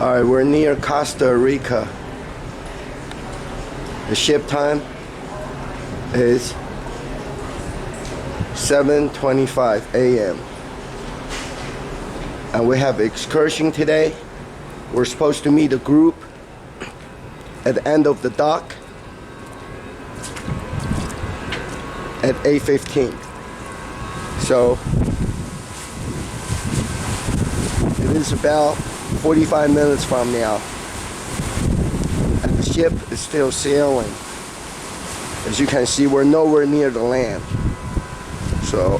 Alright, we're near Costa Rica. The ship time is 7:25 a.m. and we have excursion today. We're supposed to meet a group at the end of the dock at 8:15. So it is about 45 minutes from now, and the ship is still sailing. As you can see, we're nowhere near the land. So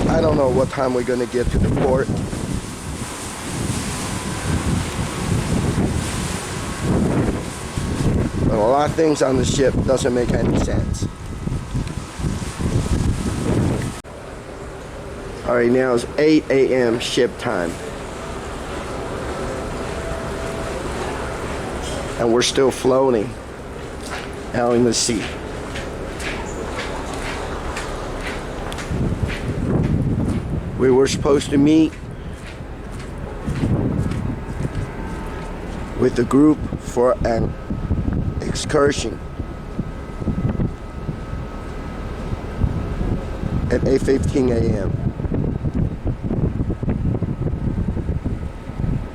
I don't know what time we're gonna get to the port. But a lot of things on the ship doesn't make any sense. Alright, now it's 8 a.m. ship time. And we're still floating out in the sea. We were supposed to meet with the group for an excursion at 8:15 a.m.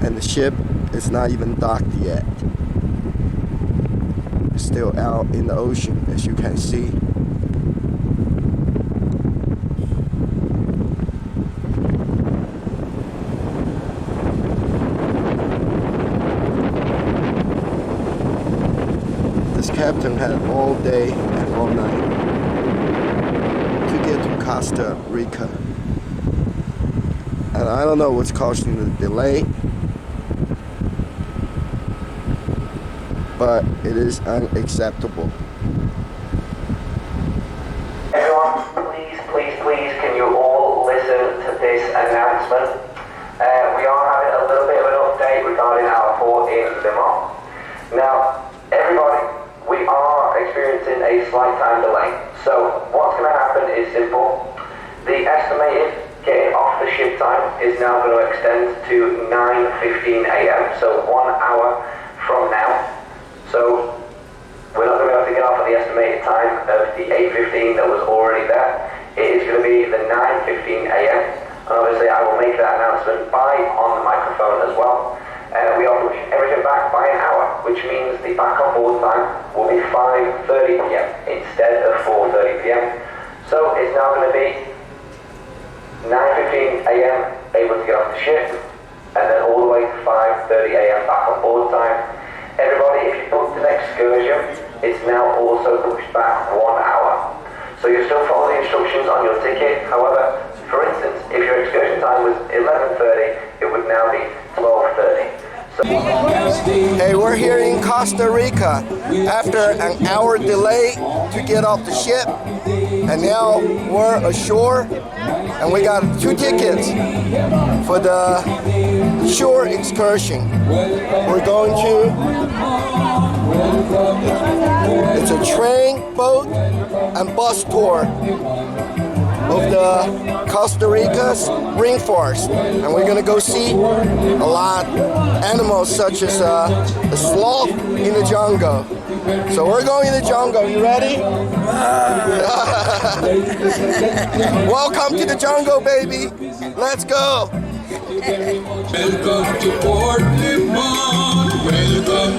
and the ship is not even docked yet. It's still out in the ocean, as you can see. This captain had all day and all night to get to Costa Rica. And I don't know what's causing the delay, but it is unacceptable. Everyone, please, can you all listen to this announcement? We are having a little bit of an update regarding our port in Limon. Now, everybody, we are experiencing a slight time delay. So what's going to happen is simple. The estimated getting off the ship time is now going to extend to 9:15 a.m. So 1 hour from now. So we're not going to be able to get off at the estimated time of the 8:15 that was already there. It is going to be the 9:15 a.m. And obviously I will make that announcement on the microphone as well. We are pushing everything back by an hour, which means the back on board time will be 5:30 p.m. instead of 4:30 p.m. So it's now going to be 9:15 a.m. able to get off the ship, and then all the way to 5:30 a.m. back on board time. Everybody, if you booked an excursion, it's now also pushed back 1 hour. So you still follow the instructions on your ticket. However, for instance, if your excursion time was 11:30, it would now be 12:30. Hey, we're here in Costa Rica after an hour delay to get off the ship, and now we're ashore, and we got 2 tickets for the shore excursion. We're going to, it's a train, boat, and bus tour of the Costa Rica's rainforest, and we're gonna go see a lot of animals such as a sloth in the jungle. So we're going in the jungle. You ready? Welcome to the jungle, baby. Let's go. Welcome to Port Limon. Welcome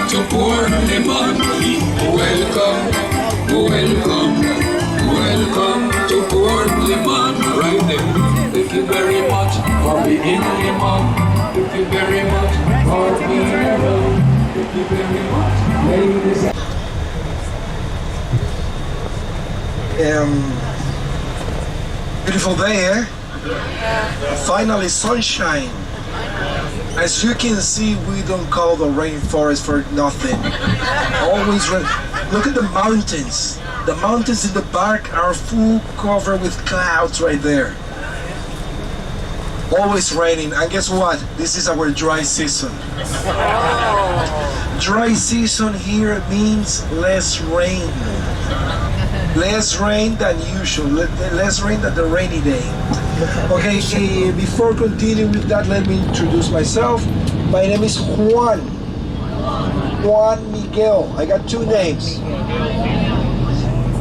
to Port Limon. Welcome to Port Limon. Right there. Thank you very much for being in Limon. Thank you very much for being around. Thank you very much, ladies. Beautiful day, eh? Yeah. Finally sunshine. As you can see, we don't call the rainforest for nothing. Always rain. Look at the mountains. The mountains in the back are full covered with clouds right there. Always raining, and guess what? This is our dry season. Dry season here means less rain. Less rain than usual, less rain than the rainy day. Okay, before continuing with that, let me introduce myself. My name is Juan. Juan Miguel. I got two names.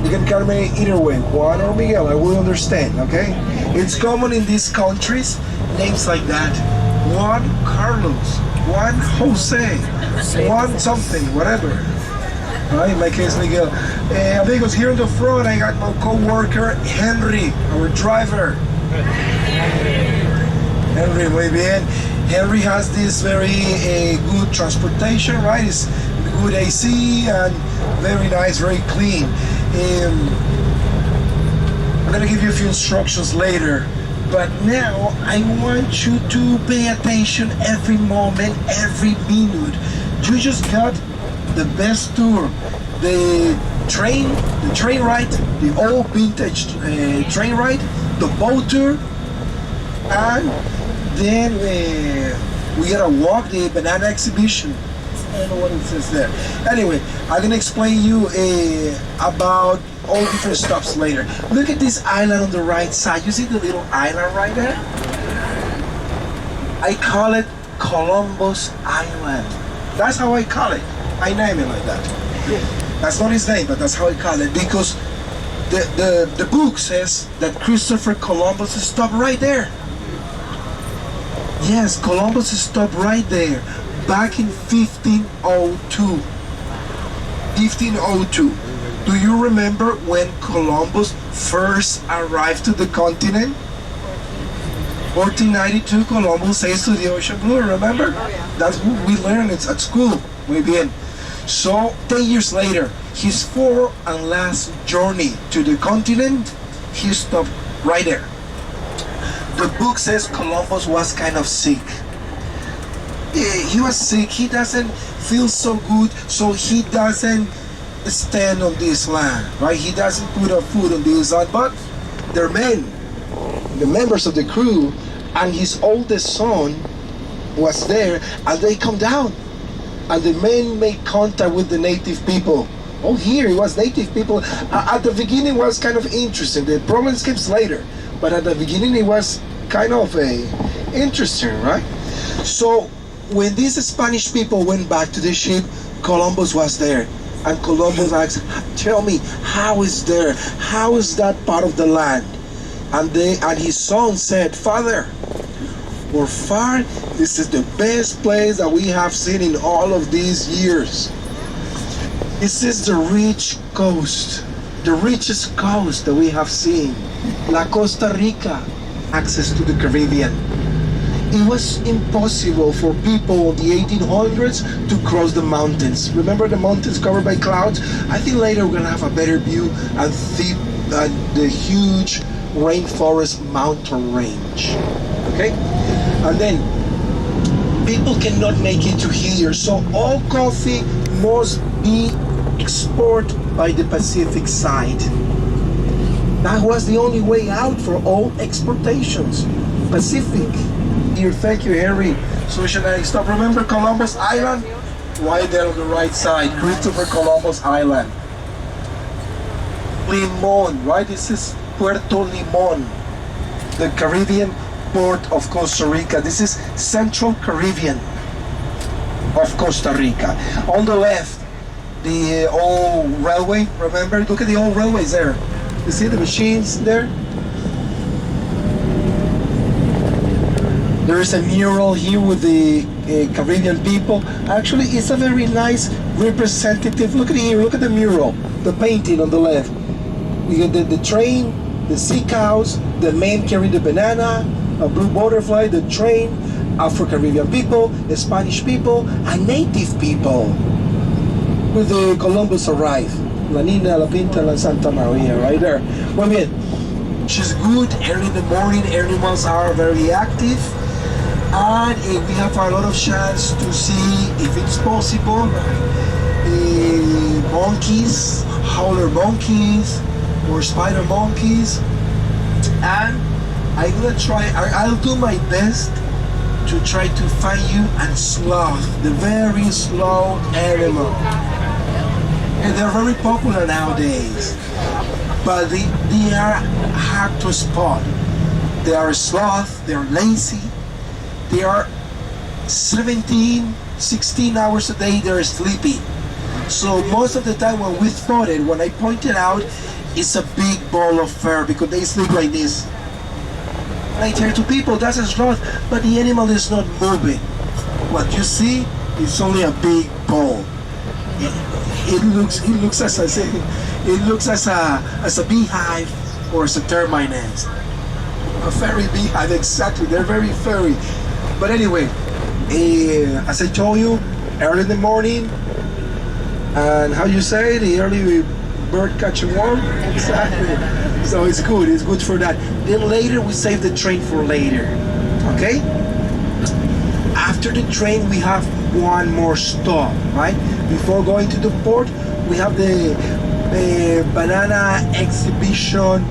You can call me either way, Juan or Miguel, I will understand, okay? It's common in these countries, names like that. Juan Carlos, Juan Jose, Juan something, whatever. In my case, Miguel. Amigos, here in the front, I got my co-worker, Henry, our driver. Henry, muy bien. Henry has this very good transportation, right? It's good AC and very nice, very clean. I'm gonna give you a few instructions later, but now I want you to pay attention every moment, every minute. You just got the best tour, the train ride, the old vintage train ride, the boat tour, and then we gotta walk the banana exhibition. I don't know what it says there. Anyway, I'm gonna explain you about all different stops later. Look at this island on the right side. You see the little island right there? I call it Columbus Island. That's how I call it. I name it like that. That's not his name, but that's how I call it, because the book says that Christopher Columbus stopped right there. Yes, Columbus stopped right there back in 1502. 1502. Do you remember when Columbus first arrived to the continent? 1492, Columbus sails to the ocean blue, remember? That's what we learned at school. Muy bien. So, 10 years later, his fourth and last journey to the continent, he stopped right there. The book says Columbus was kind of sick. He was sick, he doesn't feel so good, so he doesn't stand on this land, right? He doesn't put a foot on this land, but they're men, the members of the crew, and his oldest son was there, and they come down, and the men make contact with the native people. Oh, here it was native people. At the beginning, it was kind of interesting. The problems came later, but at the beginning, it was kind of interesting, right? So when these Spanish people went back to the ship, Columbus was there. And Columbus asked, tell me, how is there? How is that part of the land? And his son said, Father, for far, this is the best place that we have seen in all of these years. This is the rich coast, the richest coast that we have seen. La Costa Rica, access to the Caribbean. It was impossible for people in the 1800s to cross the mountains. Remember the mountains covered by clouds? I think later we're gonna have a better view and see the huge rainforest mountain range. Okay? And then people cannot make it to here, so all coffee must be exported by the Pacific side. That was the only way out for all exportations. Pacific. Here, thank you, Henry. So should I stop? Remember Columbus Island? Right there on the right side, Christopher Columbus Island. Limon, right? This is Puerto Limon, the Caribbean port of Costa Rica. This is Central Caribbean of Costa Rica. On the left, the old railway, remember? Look at the old railways there. You see the machines there? There is a mural here with the Caribbean people. Actually, it's a very nice representative. Look at here, look at the mural, the painting on the left. You get the train, the sea cows, the men carrying the banana, a blue butterfly, the train, Afro-Caribbean people, the Spanish people, and native people. With the Columbus arrived. La Nina, La Pinta, La Santa Maria, right there. Well, bien, she's good early in the morning. Animals are very active. And we have a lot of chance to see, if it's possible, monkeys, howler monkeys, or spider monkeys. And I'm gonna try, I'll do my best to try to find you a sloth, the very slow animal. And they're very popular nowadays, but they are hard to spot. They are sloth, they are lazy, they are 17, 16 hours a day, they're sleepy. So most of the time when we thought it, when I pointed out, it's a big ball of fur because they sleep like this. And I tell to people, that's a sloth, but the animal is not moving. What you see is only a big ball. It looks as I say, it looks as a beehive or as a termite nest. A furry beehive, exactly. They're very furry. But anyway, as I told you, early in the morning, and how you say, the early bird catching worm. Exactly. So it's good for that. Then later we save the train for later. Okay? After the train we have one more stop, right? Before going to the port, we have the banana exhibition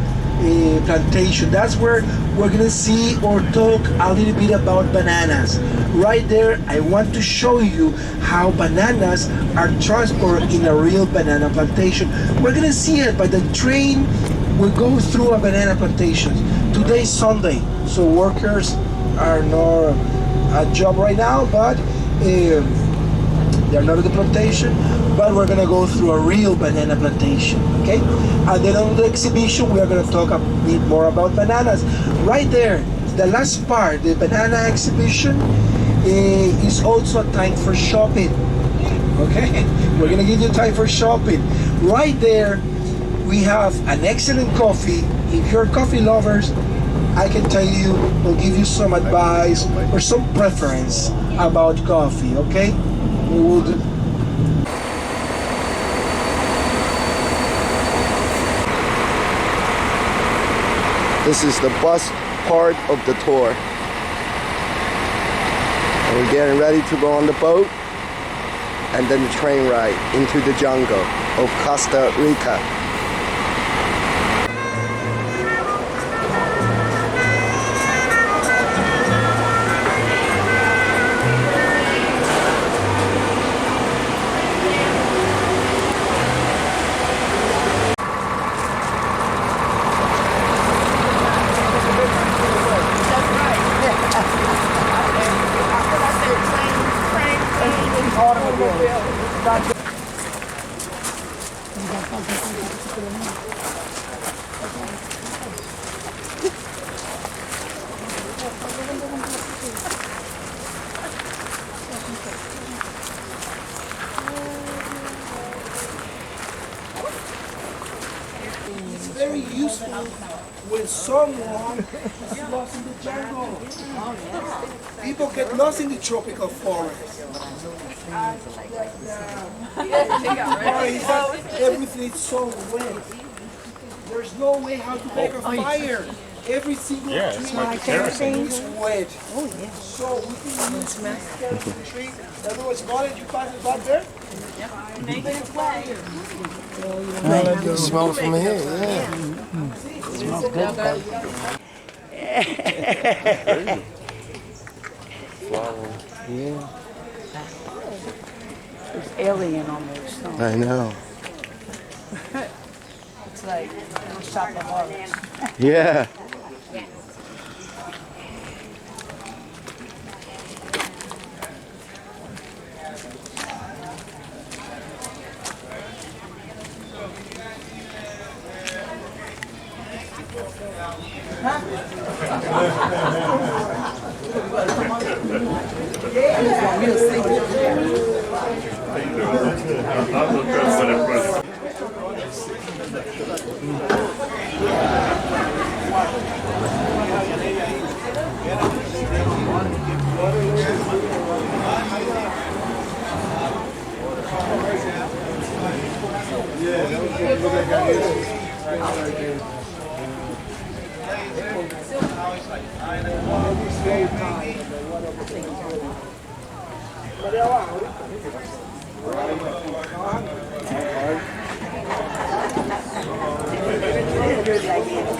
plantation. That's where we're gonna see or talk a little bit about bananas. Right there, I want to show you how bananas are transported in a real banana plantation. We're gonna see it by the train. We'll go through a banana plantation. Today's Sunday, so workers are not at job right now, but they're not at the plantation, but we're gonna go through a real banana plantation, okay? And then on the exhibition, we are gonna talk a bit more about bananas. Right there, the last part, the banana exhibition, is also a time for shopping, okay? We're gonna give you time for shopping. Right there, we have an excellent coffee. If you're coffee lovers, I can tell you, we'll give you some advice or some preference about coffee, okay? We will do. This is the bus part of the tour. And we're getting ready to go on the boat and then the train ride into the jungle of Costa Rica. It's very useful when someone is lost in the jungle. People get lost in the tropical forest. Everything is so wet. There's no way how to make a fire. Every single tree is wet. So we can use this tree. Everyone's got it. You pass it back there. Make it fire. You smell it from here, yeah. It smells good. Yeah. It's alien almost. Huh? I know. It's like little shop of horrors. Yeah.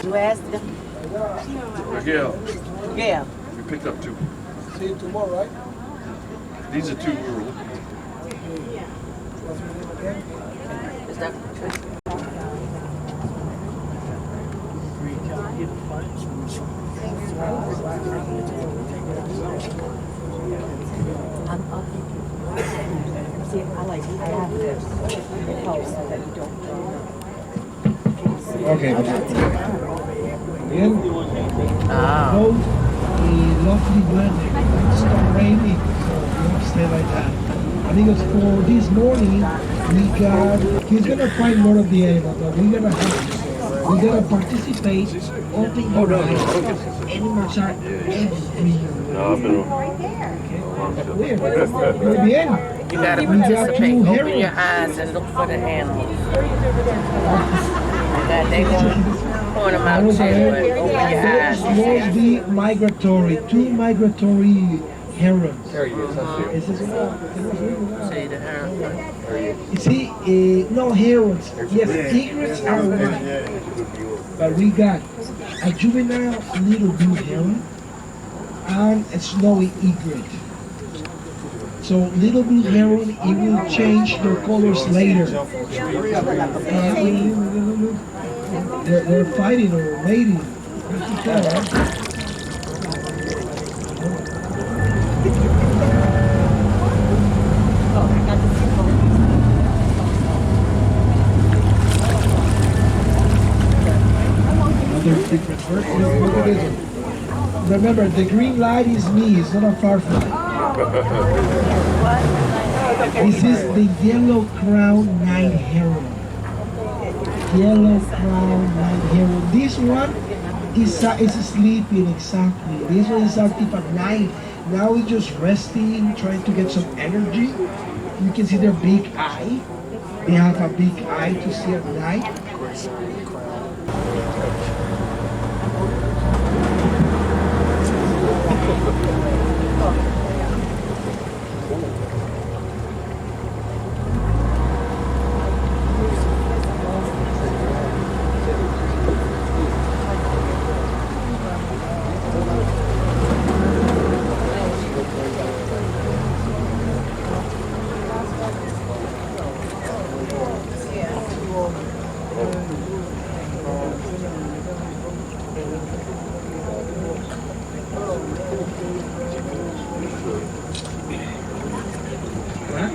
You asked them? Miguel, Yeah. we picked up two. See you tomorrow, right? These are two we were looking Is that See, I have this. It helps so that you don't Okay. Bien. Both lovely weather. It's not raining, so you don't stay like that. I think it's for this morning. He's gonna find more of the animal, but we're gonna participate on the ride. Animals are everywhere. Muy bien. You gotta participate. Open your eyes and look for the animals. They gonna point them out to you, but open your eyes. This was the migratory, 2 migratory herons. See the heron. You see, no herons. Yes, egrets are white. But we got a juvenile little blue heron and a snowy egret. So little blue heron, it will change their colors later. They're fighting or mating. Another different bird. Look at this one. Remember, the green light is me, it's not a firefly. This is the yellow crown night heron. Yellow crown night heron. This one is sleeping exactly. This one is active at night. Now it's just resting, trying to get some energy. You can see their big eye. They have a big eye to see at night.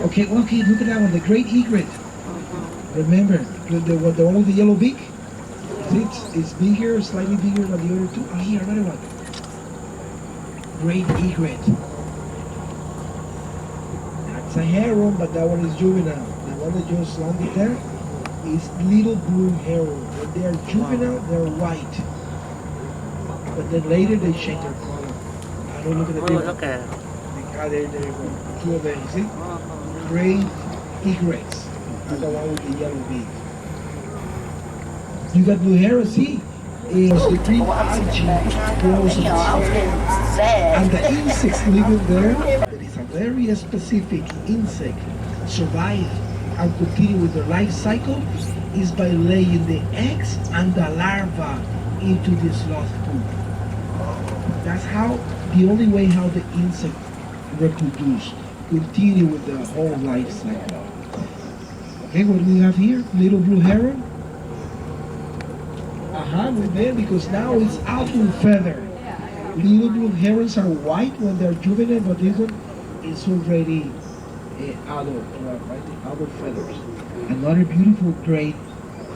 Okay, look at that one, the great egret. Remember, the one with the yellow beak? It's bigger, slightly bigger than the other two. Oh, here, another one. Great egret. That's a heron, but that one is juvenile. The one that just landed there is little blue heron. When they are juvenile, they're white. But then later they change their color. I don't look at the difference. Look at it. There you go. 2 of them, you see? Great egrets. And the one with the yellow beak. You got blue hair, see? It's the green algae grows on the top. And the insects living there, that is a very specific insect, survive and continue with their life cycle is by laying the eggs and the larva into the sloth poop. That's how, the only way how the insect reproduce, continue with the whole life cycle. Okay, what do we have here? Little blue heron. With them, because now it's adult feather. Little blue herons are white when they're juvenile, but this one is already adult, right? Adult feathers. Another beautiful great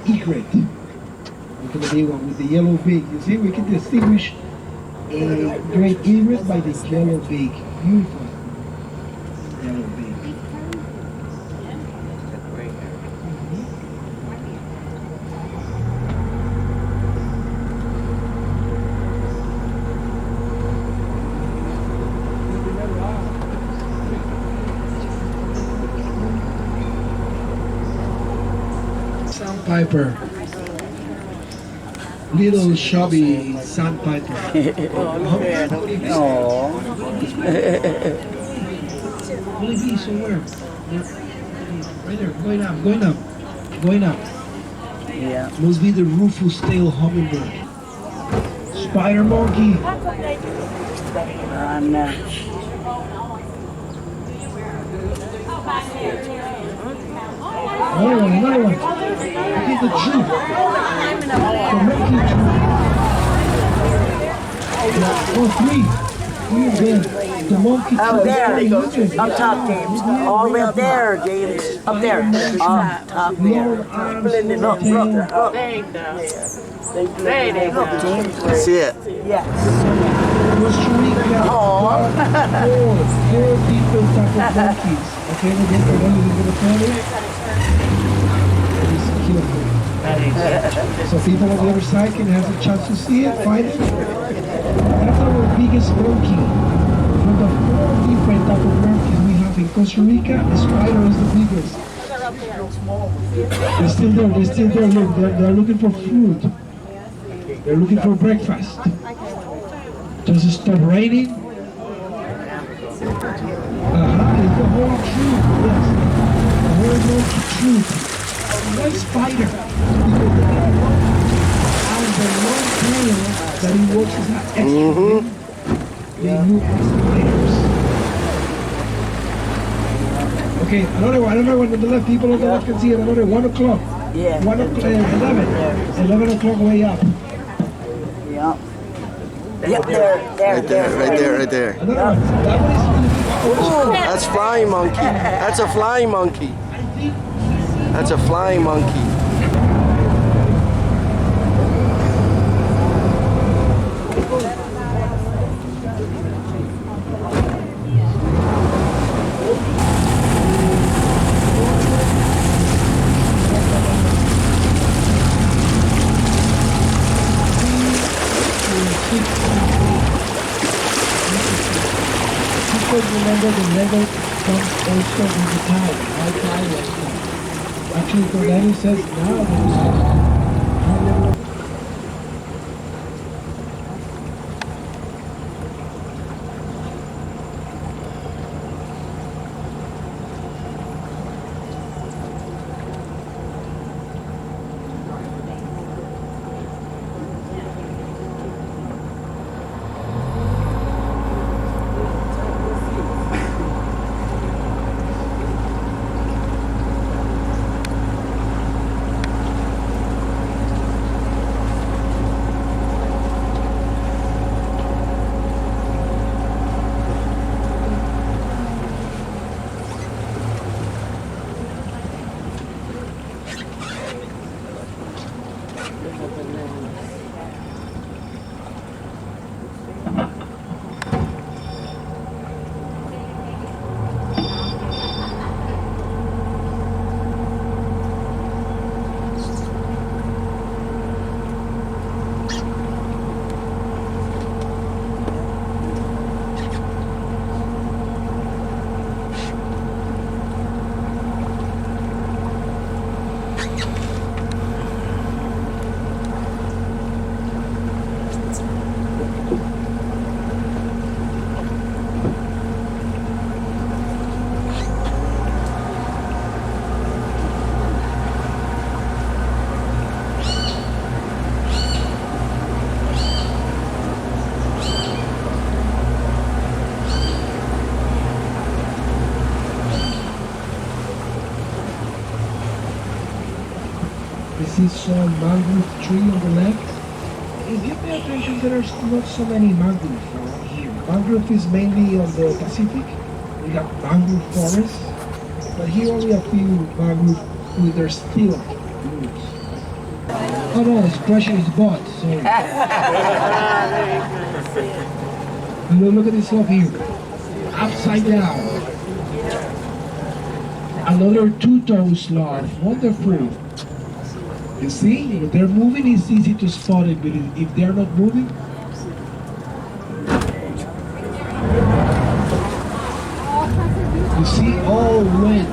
egret. Look at the big one with the yellow beak. You see, we can distinguish a great egret by the yellow beak. Beautiful yellow beak. Sandpiper. Little chubby sandpiper. Oh. Will it be somewhere? Right there, going up. Yeah. Must be the rufous tail hummingbird. Spider monkey. No. Another one. I think the troop. The monkey troop. Oh, three. Three of them. The monkey. Up there. Up top, James. All the way up there, James. Up there. Up top there. Long arms, Look, tail. look. There you go. There you go. James. See it? Yes. Costa Rica. Four different type of monkeys. Okay, we're going to put it. It's beautiful. So people on the other side can have a chance to see it, find it. That's our biggest monkey. From the 4 different type of monkeys we have in Costa Rica, the spider is the biggest. They're still there, look, they're looking for food. They're looking for breakfast. Does it stop raining? It's the whole troop, yes. The whole monkey troop. Why spider? Because they have and the long tail that he works as an extra. They move as spiders. Okay, another one on the left. People on the left can see it. Another 1 o'clock. Yeah. 1 o'clock, 11 o'clock way up. Yeah. Yep, there. Right there. Another one. That one is That's flying monkey. That's a flying monkey. That's a flying monkey. Remember the level comes also with the tide, high tide. Actually, Tortuguero says now there's high level. This is mangrove tree on the left. If you pay attention, there are not so many mangroves around here. Mangrove is mainly on the Pacific. We have mangrove forests, but here only a few mangrove with their still roots. Oh no, it's crushing his butt, sorry. Look at this sloth here. Upside down. Another two-toe sloth. Wonderful. You see, if they're moving, it's easy to spot it, but if they're not moving, you see, all wet.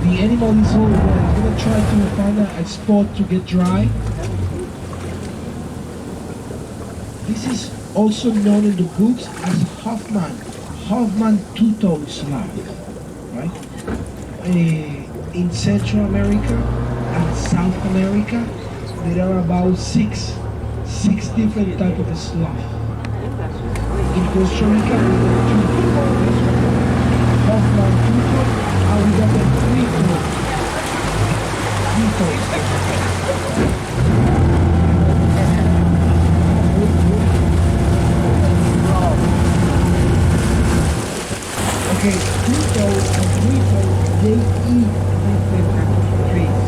The animal is all wet. I'm gonna try to find a spot to get dry. This is also known in the books as Hoffman two-toe sloth, right? In Central America and South America, there are about six different types of sloth. In Costa Rica, we have two. Hoffman two-toe, and we got the three-toe. Okay, Pluto and Pluto, they eat different trees.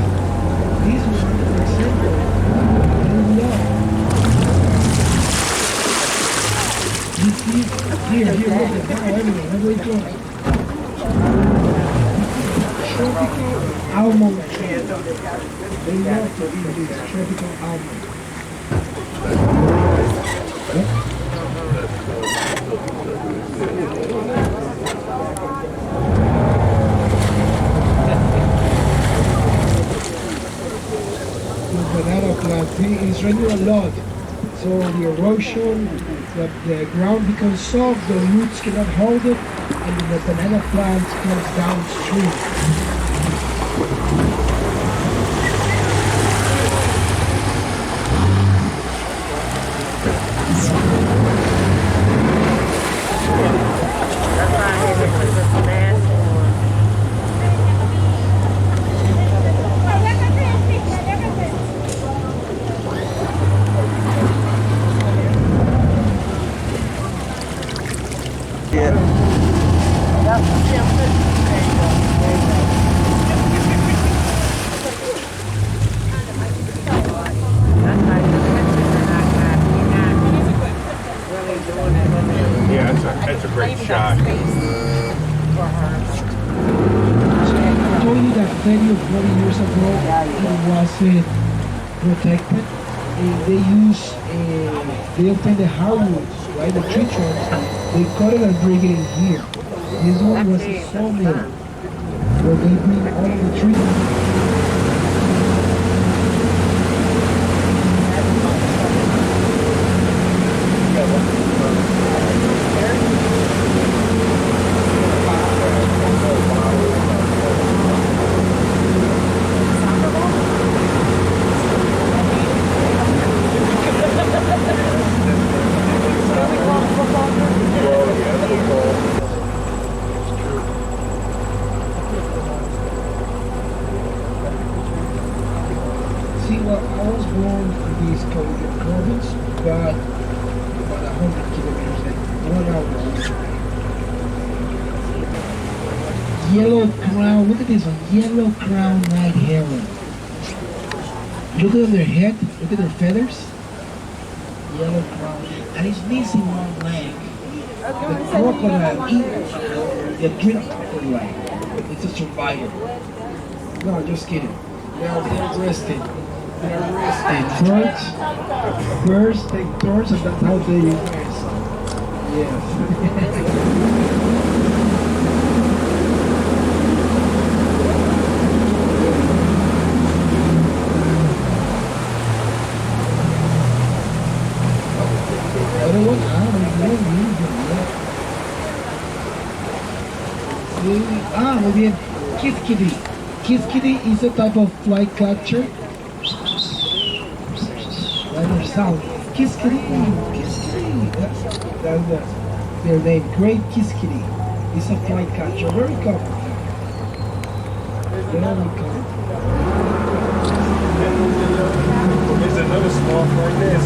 This one, for example, they love. You see, here, look at now, everywhere you go. Tropical almond tree. They love to eat this tropical almond. Banana plant is raining a lot, so the erosion, the ground becomes soft, the roots cannot hold it, and the banana plant comes downstream. Yeah, that's a great shot. I told you that 30 or 40 years ago it wasn't protected. They obtain the hardwoods, right, the tree trunks, they cut it and bring it in here. This one was a sawmill where they bring all of the trees. See, well, I was born in this province, but about 100 kilometers, like 1 hour away. Yellow crown, look at this one, yellow crown night heron. Look at their head, look at their feathers. Yellow crown, and it's missing one leg. The crocodile eats the drink crocodile. It's a survivor. No, just kidding. They're resting. They're resting. Birds take turns, and that's how they rest. Yes. Other one, muy bien. Kiss kitty. Kiss kitty is a type of fly catcher. Like sound. Kiss kitty. Kiss kitty. That's their name. Great kiss kitty. It's a fly catcher. Very common. Very common. There's another sloth right there.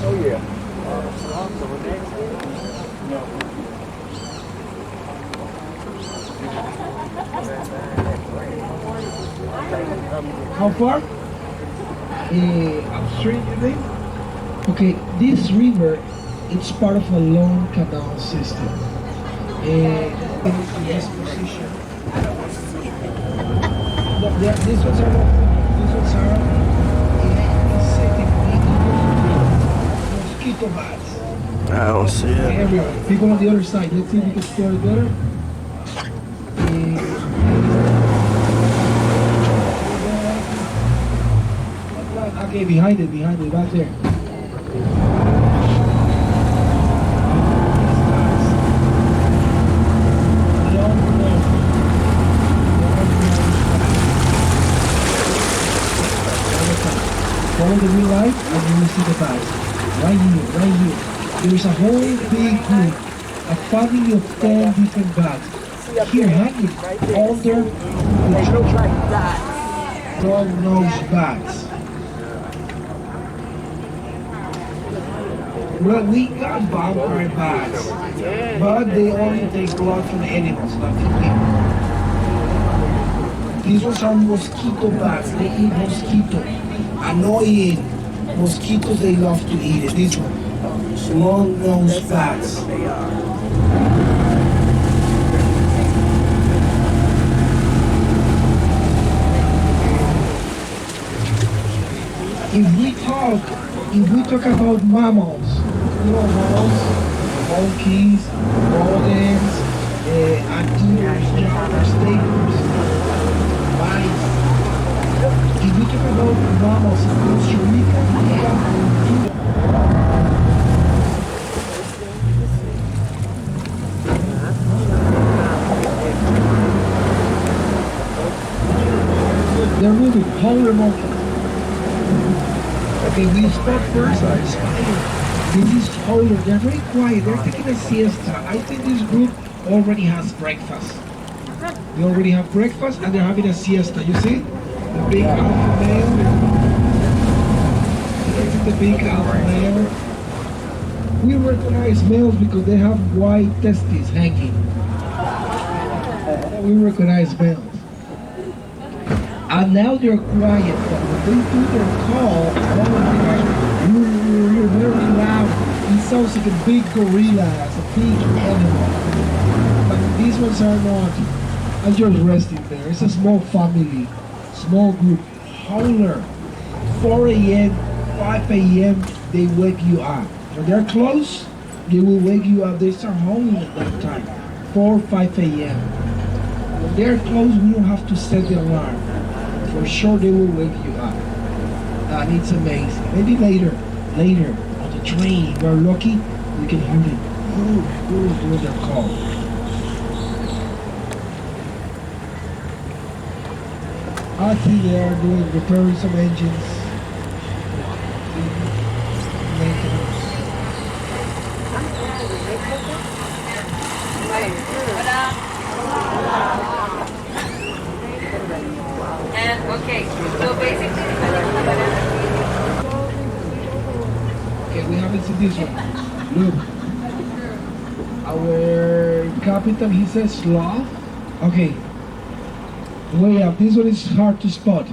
Oh yeah. How far? Upstream, you think? Okay, this river, it's part of a long canal system. In this position. No, these ones are mosquito bats. I don't see it. Everywhere. If you go on the other side, let's see if we can store it better. Okay, behind it, back there. Follow the green light and you will see the bats. Right here. There's a whole big group, a family of 10 different bats. Here, hanging under the dog-nosed bats. Well, we got vampire bats, but they only take blood from animals, not from people. These ones are mosquito bats. They eat mosquito. Annoying mosquitoes they love to eat it. These ones, long-nosed bats. If we talk about mammals, mammals, monkeys, rodents, anteaters, jaguars, tigers, mice. If we talk about mammals in Costa Rica, we have they're moving, howler monkey. Okay, we spot first our spider. This is howler. They're very quiet. They're taking a siesta. I think this group already has breakfast. They already have breakfast and they're having a siesta. You see? The big alpha male. This is the big alpha male. We recognize males because they have white testes hanging. We recognize males. And now they're quiet, but when they do their call, you're very loud. It sounds like a big gorilla, as a big animal. But these ones are not. I'm just resting there. It's a small family, small group. Howler, 4 a.m., 5 a.m., they wake you up. When they're close, they will wake you up. They start howling at that time, 4 or 5 a.m. When they're close, we don't have to set the alarm. For sure they will wake you up. And it's amazing. Maybe later on the train, if we're lucky, we can hear them. Do their call. I think they are repairing some engines. Maintenance. Okay, so basically, okay, we haven't seen this one. Look, our captain, he says sloth. Okay, way up. This one is hard to spot.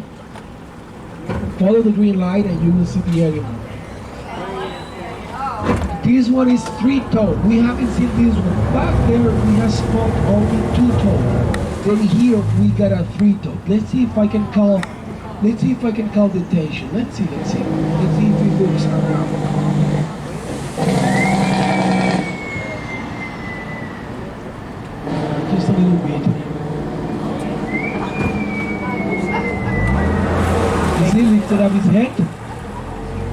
Follow the green light and you will see the area. This one is 3-toed. We haven't seen this one. Back there, we have spot only 2-toed. Then here we got a 3-toed. Let's see if I can call the attention. Let's see if it moves around. Just a little bit. You see, lifted up his head.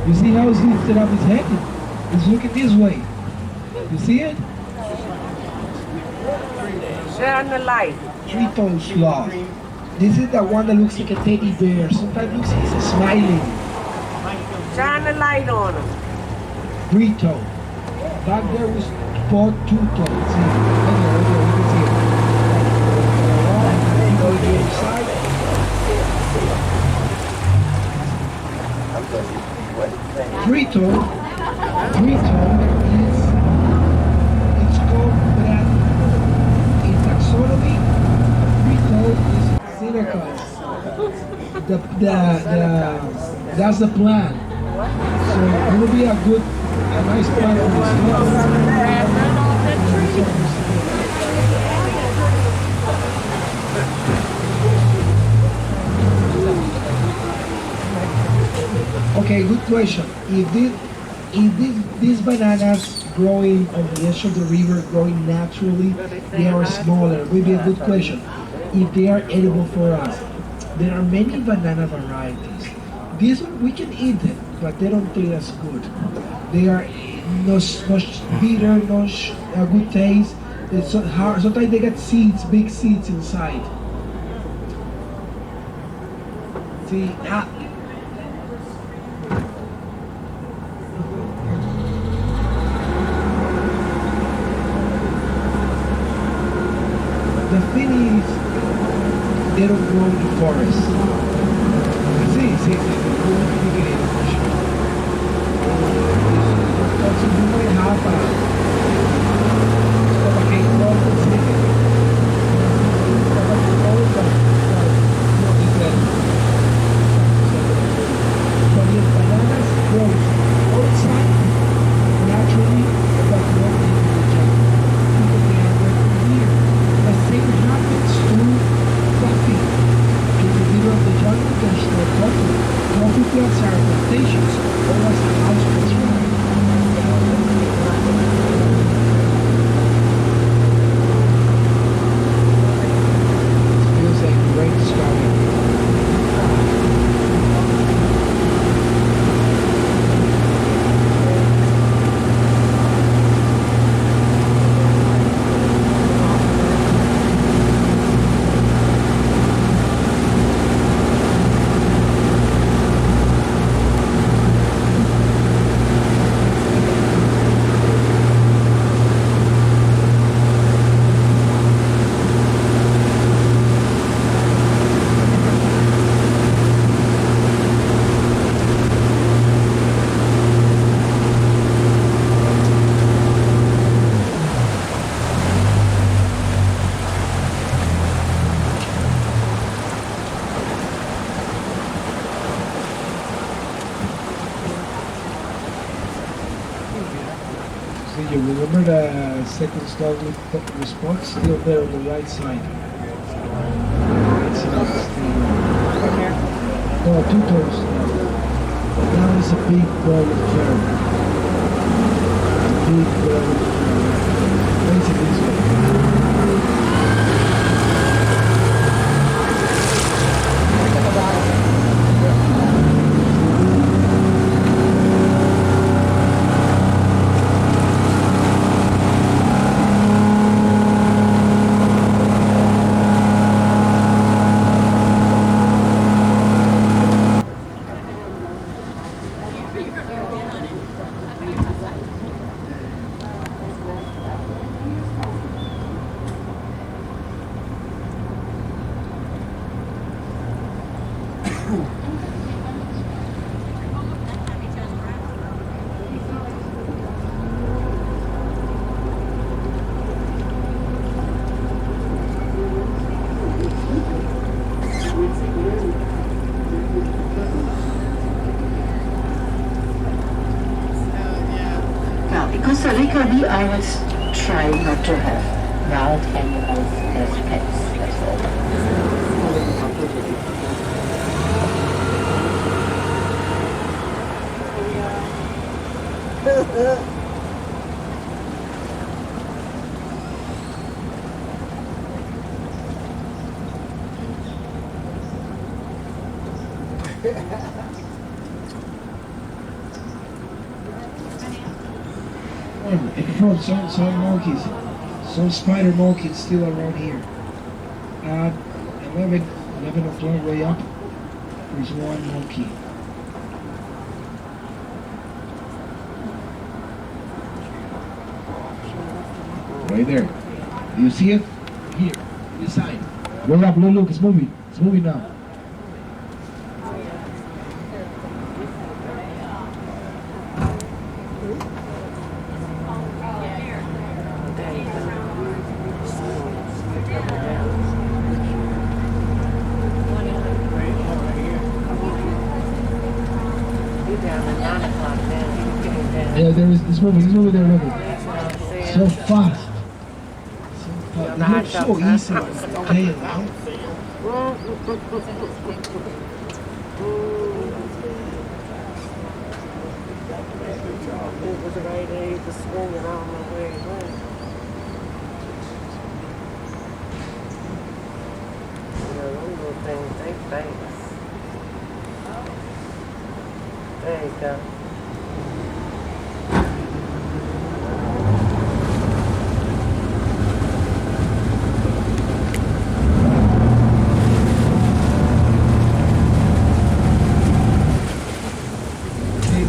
You see how he's lifted up his head? He's looking this way. You see it? shine the light. 3-toed sloth. This is the one that looks like a teddy bear. Sometimes looks like he's smiling. Shine the light on him. 3-toed. Back there was spot 2-toed. See, right there, you can see it. Go to the other side. 3-toed. 3-toed is, it's called that in taxonomy. 3-toed is scenic. That's the plan. So it will be a nice plan for this. Okay, good question. If these bananas growing on the edge of the river, growing naturally, they are smaller, will be a good question. If they are edible for us, there are many banana varieties. These one we can eat them, but they don't taste as good. They are not much bitter, not a good taste. It's so hard. Sometimes they get seeds, big seeds inside. See, the thing is, they don't grow in the forest. See, they don't grow in the bush. Did you remember the second sloth with response? Still there on the right side. Right side still. No, two toes now. But now it's a big ball of fur. Big ball of fur. Face it this way. Now, in Costa Rica, we always try not to have wild animals as pets. That's all. In front, some monkeys, some spider monkeys still around here. 11 o'clock way up, there's one monkey. Right there. Do you see it? Here, this side. Way up, look, it's moving. It's moving now. Yeah, it's moving there, look. So fast. It looks so easy to play it out. It was right there, he was swinging, I don't know where he went. Yeah, those little things, they famous. There you go.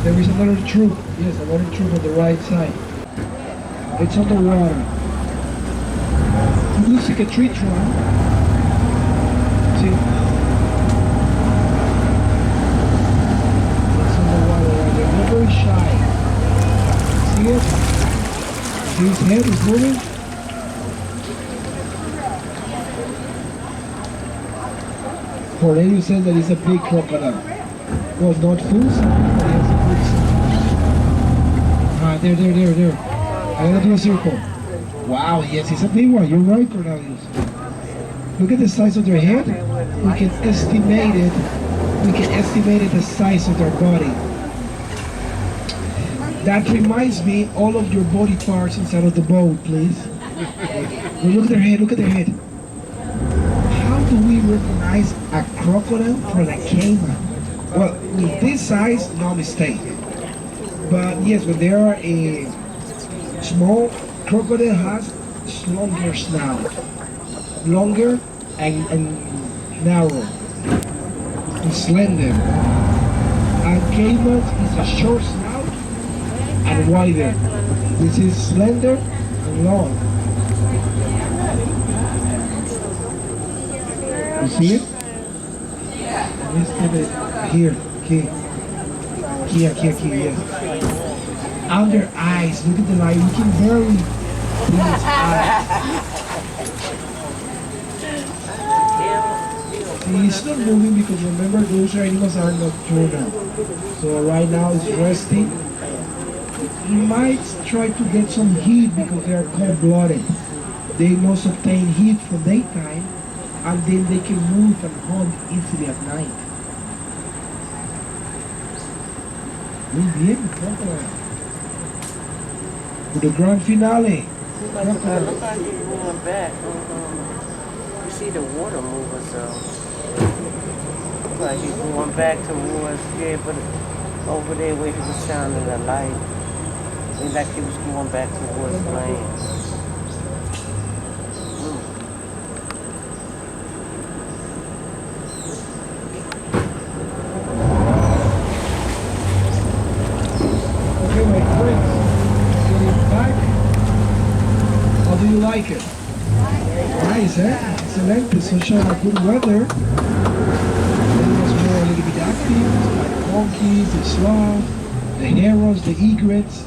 There is another troop. Yes, another troop on the right side. It's on the water. It looks like a tree trunk. See? It's on the water right there. They're very shy. See it? See his head is moving? Cornelius said that it's a big crocodile. Well, not full size, but he has a big size. There. I gotta do a circle. Wow, yes, it's a big one. You're right, Cornelius. Look at the size of their head. We can estimate it. We can estimate the size of their body. That reminds me, all of your body parts inside of the boat, please. Well, look at their head. Look at their head. How do we recognize a crocodile from a caiman? Well, with this size, no mistake. But yes, when they are a small, crocodile has longer snout. Longer and narrow. And slender. And caiman is a short snout and wider. This is slender and long. You see it? Let's put it here, yes. Under eyes, look at the light. We can barely see his eyes. See, it's not moving because remember, those animals are nocturnal. So right now it's resting. he might try to get some heat because they are cold-blooded. They must obtain heat from daytime, and then they can move and hunt easily at night. Muy bien, crocodile. For the grand finale. Look like he's going back. You see the water moving, so look like he's going back towards but over there where he was shining the light. It's like he was going back towards land. Okay, my friends, getting back. How do you like it? Nice, eh? Excellent. Sunshine, good weather. It was more a little bit active, like monkeys, the sloth, the herons, the egrets.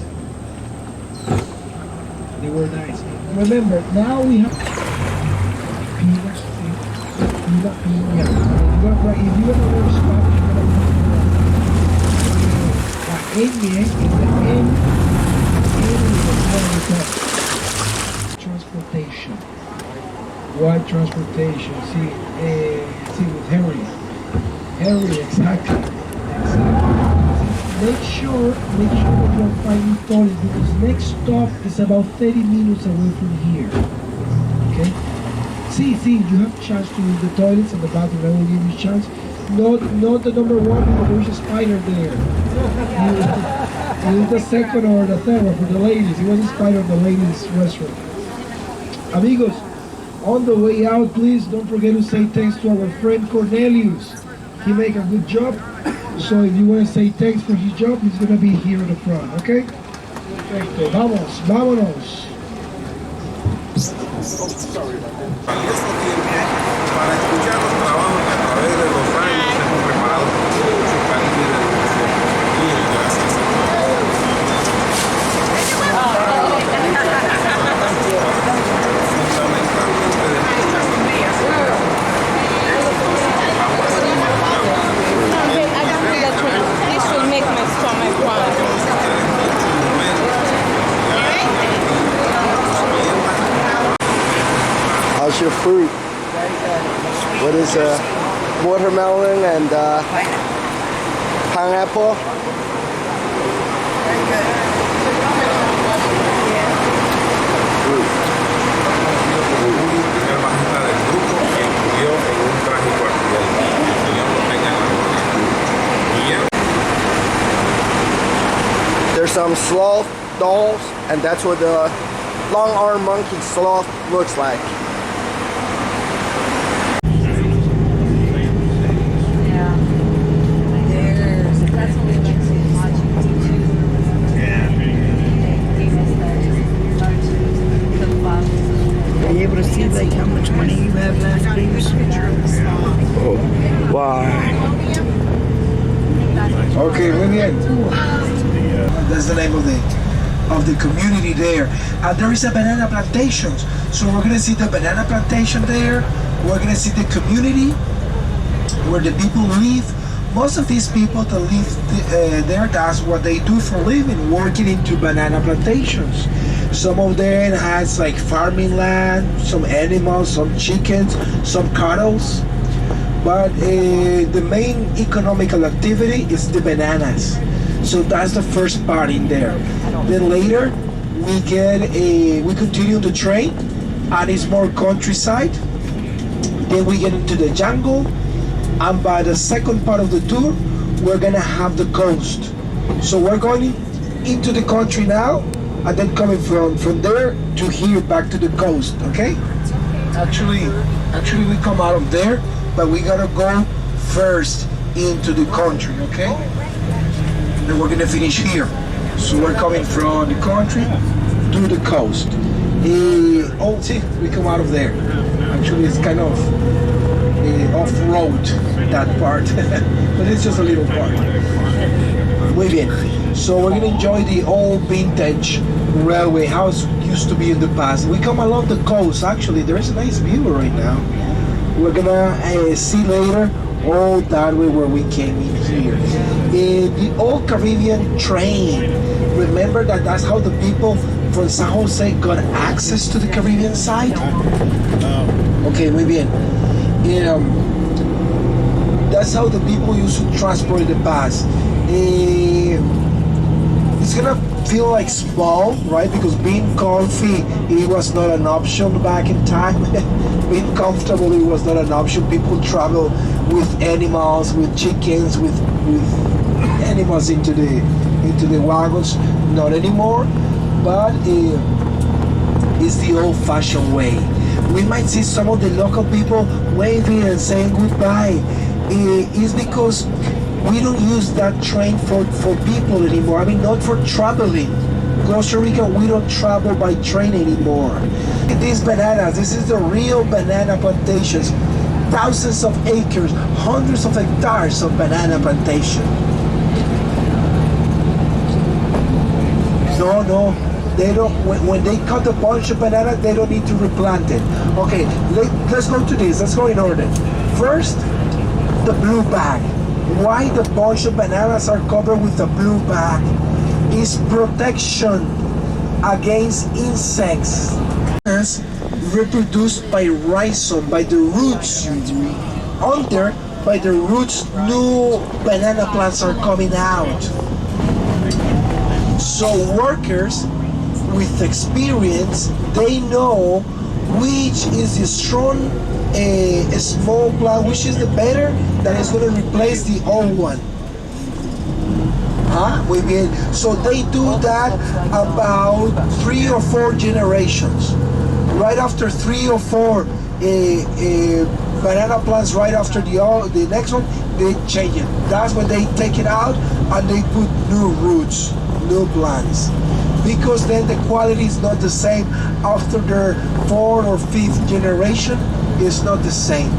They were nice. Remember, now we have peanut. If you want to wear spot, you're going to is the end. Transportation. Why transportation? See with Harry, exactly. Make sure that you're finding toilets because next stop is about 30 minutes away from here. Okay? See, you have a chance to use the toilets and the bathroom. I will give you a chance. Not the number one because there's a spider there. Use the second or the third one for the ladies. It was a spider in the ladies' restaurant. Amigos, on the way out, please don't forget to say thanks to our friend Cornelius. He make a good job. So if you want to say thanks for his job, he's going to be here in the front, okay? Perfecto. Vámonos. Para escuchar los trabajos que a través de los años hemos preparado mucho calibre de educación. Mil gracias a This will make my stomach run. How's your fruit? What is watermelon and pineapple? There's some sloth dolls, and that's what the long-armed monkey sloth looks like. Are you able to see like how much money you have left, please? Oh, why? Okay, muy bien. That's the name of the community there. And there is a banana plantation. So we're gonna see the banana plantation there. We're gonna see the community where the people live. Most of these people that live there, that's what they do for a living, working into banana plantations. Some of them has like farming land, some animals, some chickens, some cattle. But the main economical activity is the bananas. So that's the first part in there. Then later we continue the train and it's more countryside. Then we get into the jungle, and by the second part of the tour we're gonna have the coast. So we're going into the country now and then coming from there to here back to the coast, okay? Actually we come out of there, but we gotta go first into the country, okay? And then we're gonna finish here. So we're coming from the country to the coast. Oh, see, we come out of there. Actually, it's kind of off-road, that part, but it's just a little part. Muy bien. So we're gonna enjoy the old vintage railway, how it used to be in the past. We come along the coast. Actually, there is a nice view right now. We're gonna see later all that way where we came in here. The old Caribbean train, remember that's how the people from San Jose got access to the Caribbean side? Okay, muy bien. That's how the people used to transport the past. It's gonna feel like small, right? Because being comfy, it was not an option back in time. Being comfortable, it was not an option. People travel with animals, with chickens, with animals into the wagons. Not anymore, but it's the old-fashioned way. We might see some of the local people waving and saying goodbye. It's because we don't use that train for people anymore. I mean, not for traveling. Costa Rica, we don't travel by train anymore. Look at these bananas. This is the real banana plantations. Thousands of acres, hundreds of hectares of banana plantation. No, they don't. When they cut a bunch of banana, they don't need to replant it. Okay, let's go to this. Let's go in order. First, the blue bag. Why the bunch of bananas are covered with a blue bag? Is protection against insects. Reproduced by rhizome, by the roots. Under, by the roots, new banana plants are coming out. So workers with experience, they know which is the strong a small plant, which is the better, that is going to replace the old one. Muy bien. So they do that about 3 or 4 generations. Right after 3 or 4 banana plants, right after the next one, they change it. That's when they take it out and they put new roots, new plants. Because then the quality is not the same after their 4th or 5th generation. It's not the same.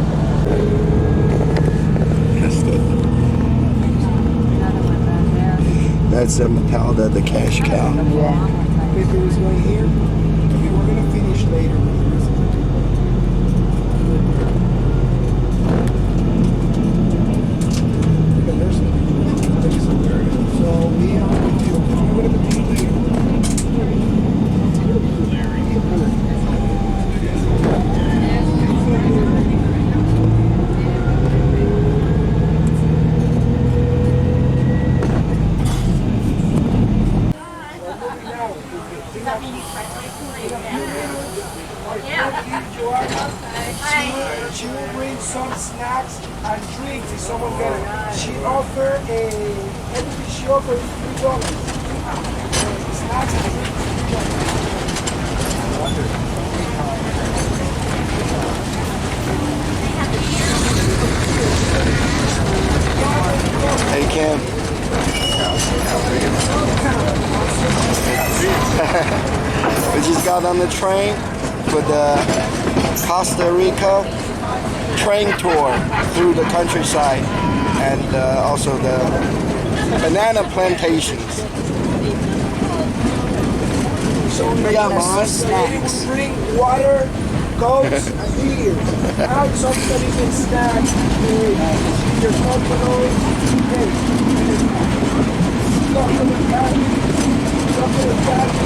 That's Matilda, the cash cow. Paper is going here. Okay, we're gonna finish later. So we are going to continue later. She will bring some snacks and drinks if someone gets it. She offered everything she offered is $3. Snacks and drinks. Hey Kim. We just got on the train for the Costa Rica train tour through the countryside and also the banana plantations. So we got more snacks. Drink water, Cokes, and beer. Now somebody can snack. Your coconut. Chocolate candy. Chocolate candy.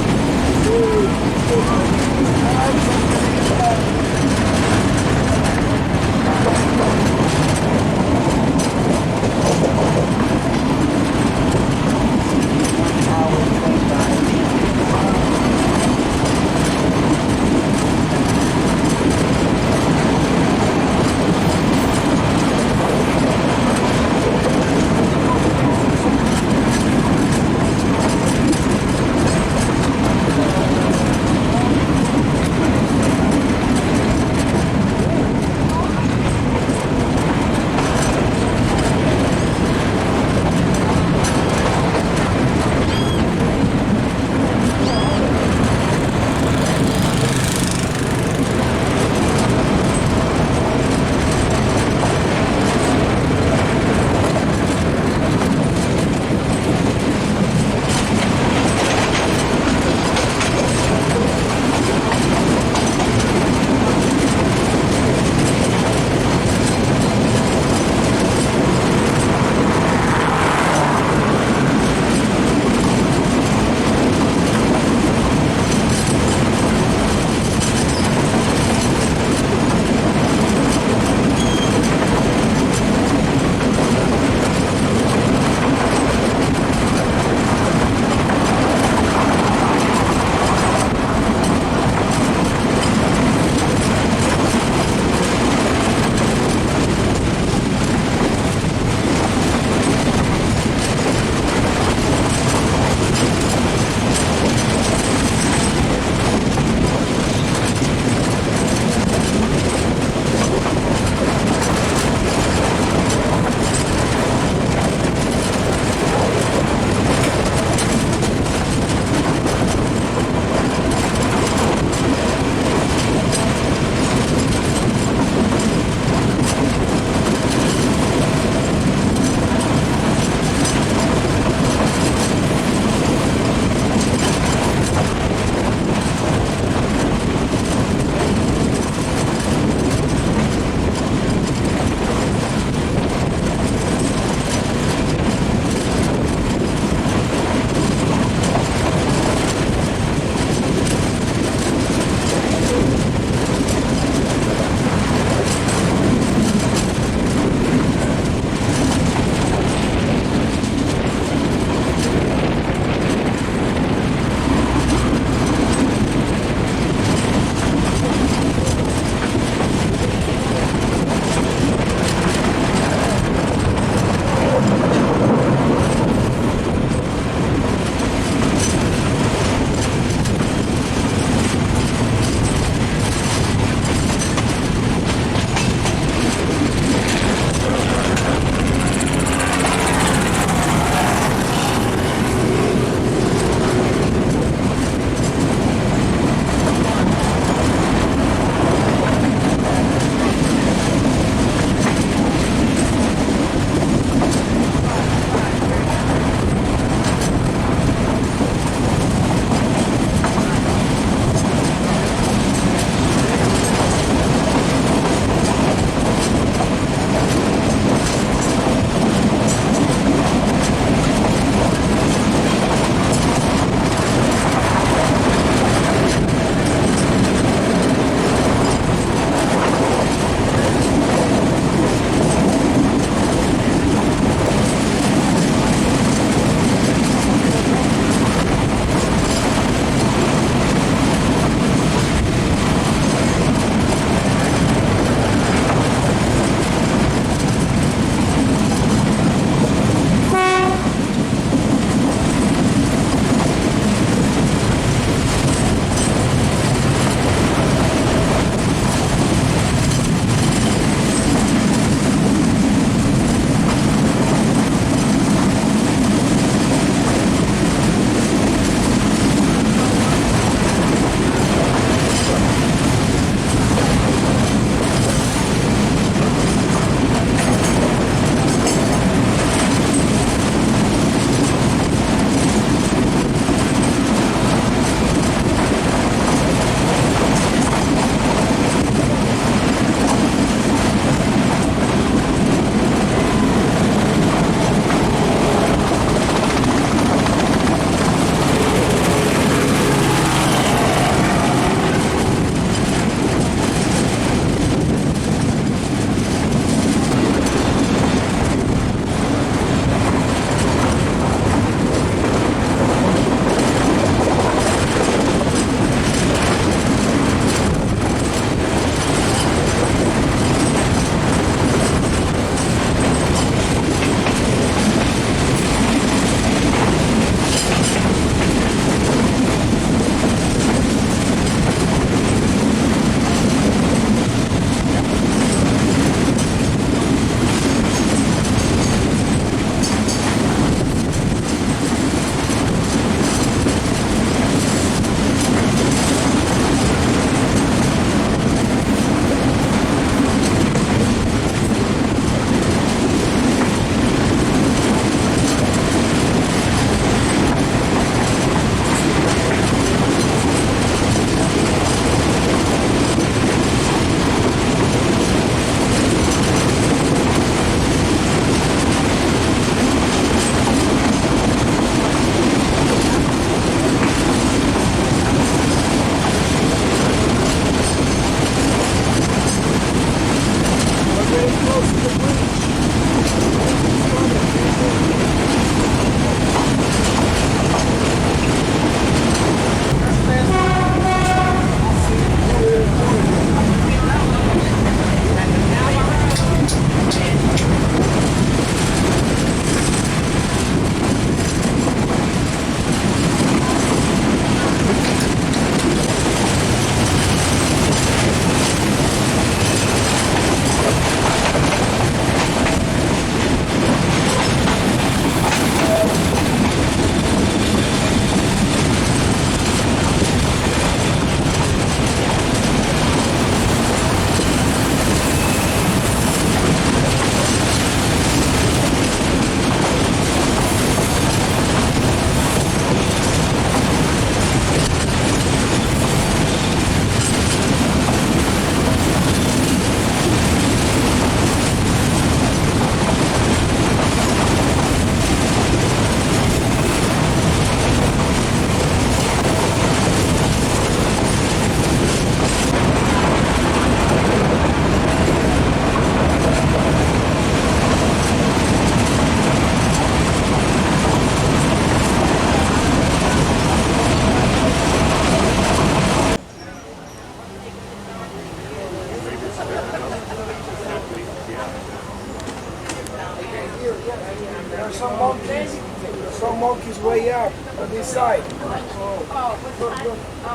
monkeys way up on this side.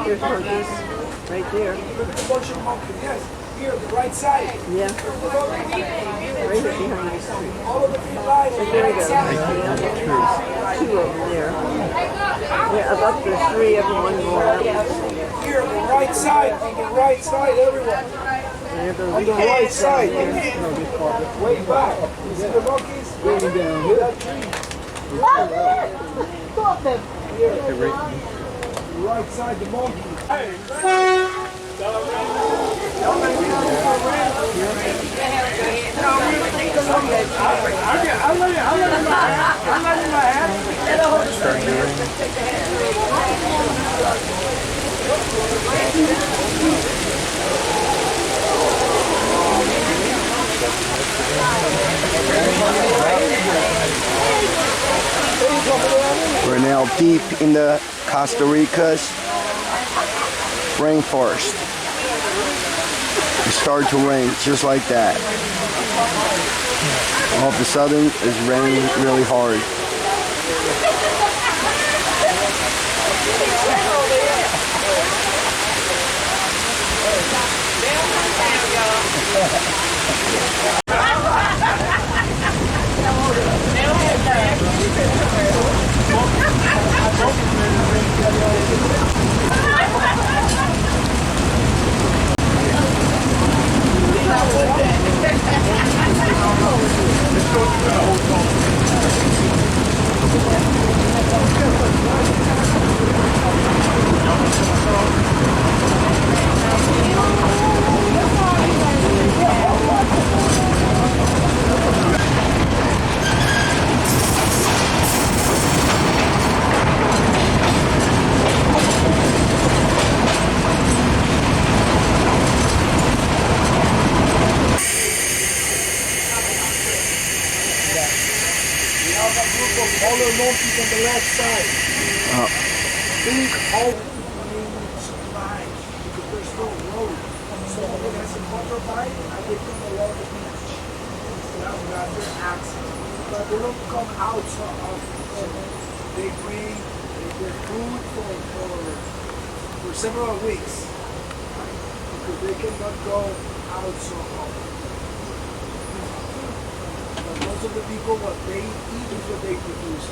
Here's monkeys. Right there. Look at the bunch of monkeys. Yes, here, the right side. Yeah. Right here behind this tree. All of the green lines. There you go. Two of them there. Yeah, about the three of them, one more. Here, on the right side, everyone. On the right side. Way back. You see the monkeys? Way down here. That tree. Here. Right side, the monkeys. We're now deep in the Costa Rica's rainforest. It started to rain just like that. All of a sudden, it's raining really hard. Howler monkeys on the left side. Big howler survive because there's no road. So when there's a motorbike, they come along the beach. Now we have their access. But they don't come out so often. So they bring their food for several weeks. Because they cannot go out so often. Most of the people, what they eat is what they produce.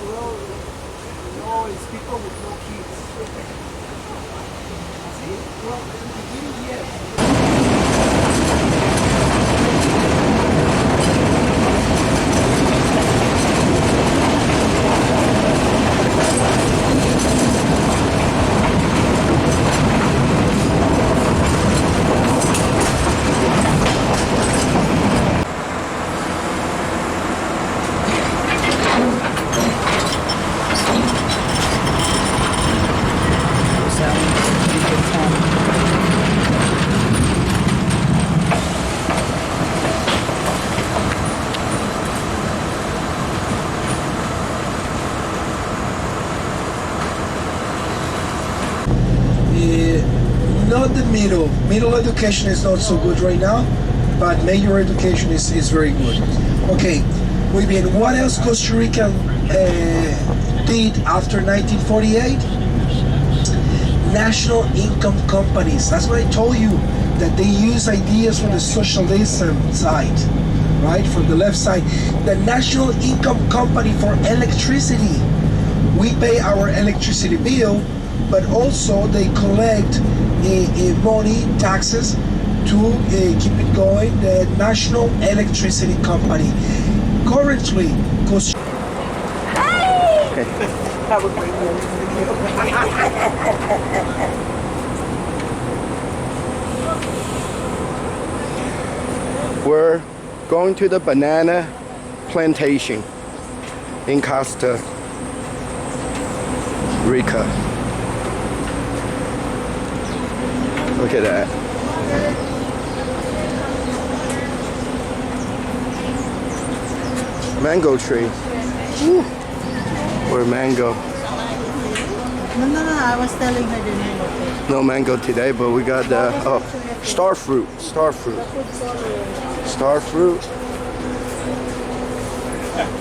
Well, no, it's people with no kids. Well, in the beginning, yes. Not the middle education is not so good right now, but major education is very good. Okay, muy bien. What else Costa Rica did after 1948? National income companies. That's what I told you, that they use ideas from the socialism side, right, from the left side. The national income company for electricity. We pay our electricity bill, but also they collect money, taxes, to keep it going. The National Electricity Company. Currently, Costa Have a great day. We're going to the banana plantation in Costa Rica. Look at that. Mango tree. Woo. Or mango. No, I was telling her the name of it. No mango today, but we got the star fruit. Star fruit.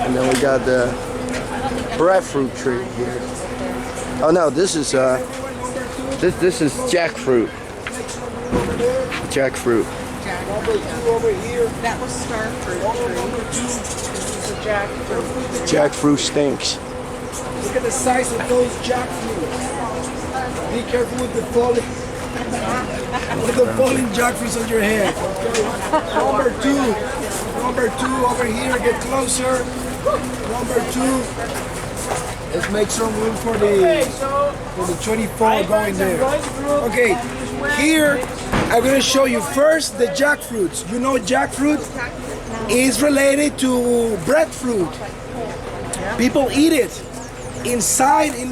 And then we got the breadfruit tree here. Oh no, this is this is jackfruit. Jackfruit. Over here. That was star fruit tree. This is a jackfruit. Jackfruit stinks. Look at the size of those jackfruits. Be careful with the falling, jackfruits on your head. Number two over here. Get closer. Number 2. Let's make some room for the 24 going there. Okay, here I'm gonna show you first the jackfruits. You know jackfruit is related to breadfruit. People eat it. Inside it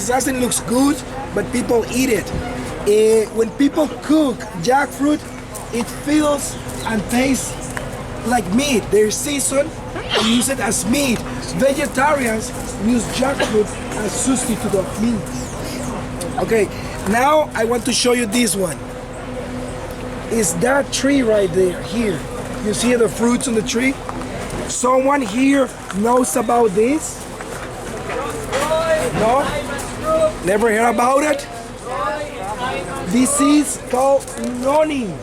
doesn't look good, but people eat it. When people cook jackfruit, it feels and tastes like meat. They're seasoned and use it as meat. Vegetarians use jackfruit as substitute of meat. Okay, now I want to show you this one. Is that tree right there, here. You see the fruits on the tree? Someone here knows about this? No? Never heard about it? This is called noni.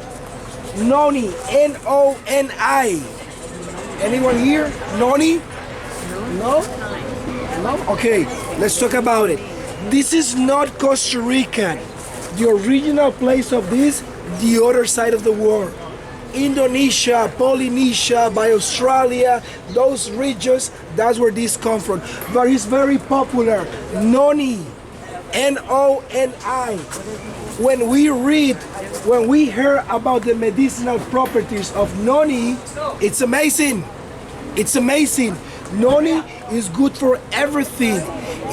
Noni, N-O-N-I. Anyone here? Noni? No? No? Okay, let's talk about it. This is not Costa Rican. The original place of this, the other side of the world. Indonesia, Polynesia, by Australia, those regions, that's where this come from. But it's very popular. Noni, N-O-N-I. When we hear about the medicinal properties of noni, it's amazing. It's amazing. Noni is good for everything.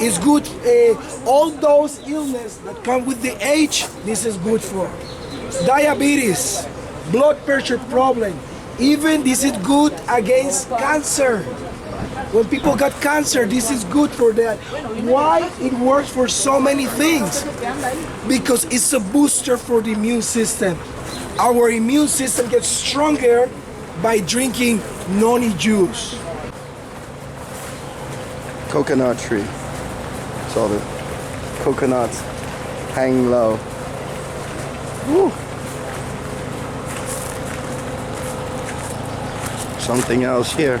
It's good, all those illnesses that come with the age, this is good for. Diabetes, blood pressure problem, even this is good against cancer. When people got cancer, this is good for that. Why it works for so many things? Because it's a booster for the immune system. Our immune system gets stronger by drinking noni juice. Coconut tree. So the coconuts hang low. Woo. Something else here.